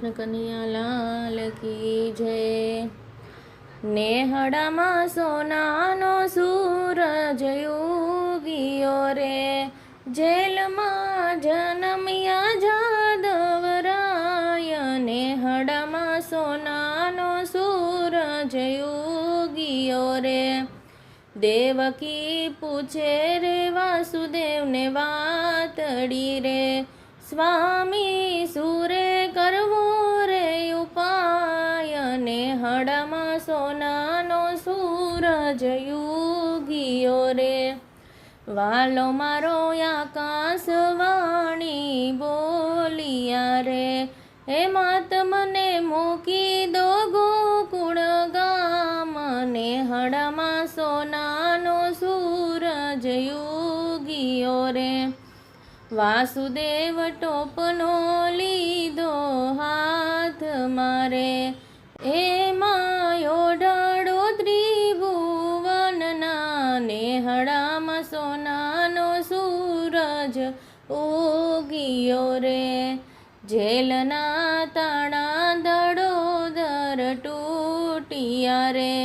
કનૈયાલાલ કી જય। નેહડામાં સોનાનો સૂરજ ઉગ્યો રે, જેલમાં જનમ્યા જાદવરાય। નેહડામાં સોનાનો સૂરજ ઉગ્યો રે, દેવકી પૂછે રે વાસુદેવને વાતડી રે, સ્વામી સુરે કરવો રે ઉપાય। નેહડામાં સોનાનો સૂરજ ઉગ્યો રે, વાલો મારો આકાશવાણી બોલિયા રે, હે માત મને મૂકી દો ગોકુળ ગામ। નેહડામાં સોનાનો સૂરજ ઉગ્યો રે, વાસુદેવ ટોપનો લીધો હાથ મારે, એમાં ઓઢાડો ત્રિભુવનના। નેહડામાં સોનાનો સૂરજ ઉગ્યો રે, જેલના તાળા દડોદર તૂટ્યા રે,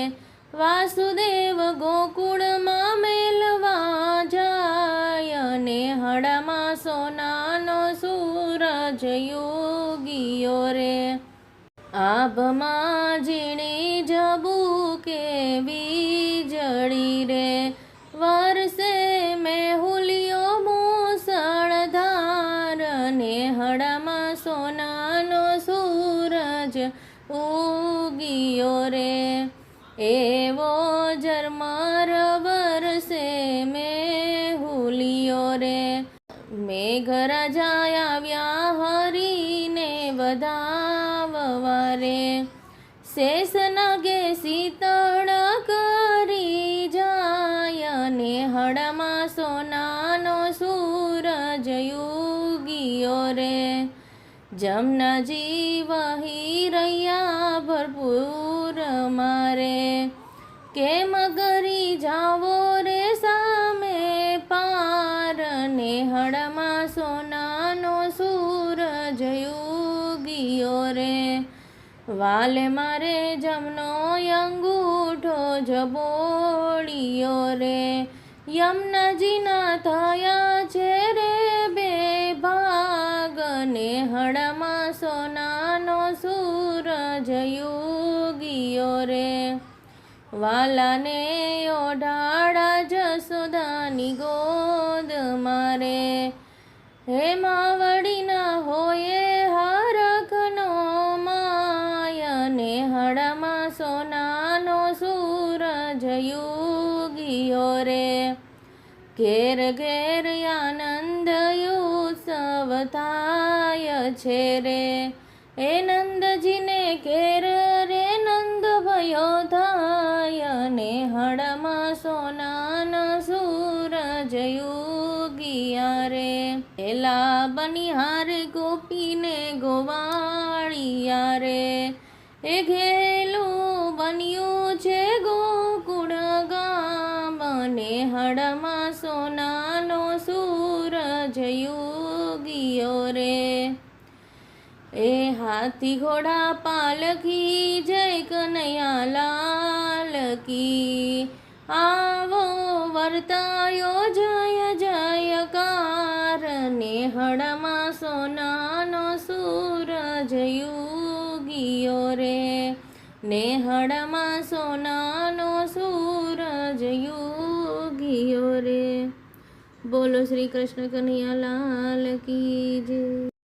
વાસુદેવ ગોકુળમાં મેલવા જાય। નેહડામાં સોનાનો સૂરજ ઉગ્યો રે, આભમાં ઝીણી ઝબૂકે વીજળી રે, વરસે મેહુલિયો મૂસળધાર। નેહડામાં સોનાનો સૂરજ ઉગ્યો રે, એવો ઝરમર વરસે મેહુલિયો રે, મેઘરાજા આવ્યા હરીને વધાવવા રે, શેષનાગે શીતળ કરી જાય। નેહડામાં સોનાનો સૂરજ ઉગ્યો રે, જમનાજી વહી રહ્યા ભરપૂર મારે, કેમ કરી જાવો રે સામે પાર। નેહડામાં સોનાનો સૂરજ ઉગ્યો રે, વાલે મારે જમનો અંગૂઠો જબોળિયો રે, યમુનાજીના થયા છે રે બે ભાગ। નેહડામાં સોનાનો સૂરજ ઉગ્યો રે, વાલાને ઓઢાડા જસોદાની ગોદ મારે, હે માવડીના હોયે હરખનો માય। નેહડામાં સોનાનો સૂરજ ઉગ્યો રે, ઘેર ઘેર આનંદ ઉત્સવ થાય છે રે, એ નંદજીને ઘેર રે નંદ ભયો થાય। નેહડામાં સોનાના સૂરજ ઉગ્યા રે, એલા બનિહાર ગોપીને ગોવાળિયા રે, એ ઘેલું બન્યું છે ગોકુળ ગામ। નેહડામાં સોનાનો સૂરજ ઉગ્યો રે, એ હાથી ઘોડા પાલખી જય કનૈયાલાલ કી, આવો વર્તાયો જય જયકાર। નેહડામાં સોનાનો સૂરજ ઉગ્યો રે, નેહડામાં સોનાનો સૂરજ ઉગ્યો રે। બોલો શ્રી કૃષ્ણ કનૈયાલાલ કી જય।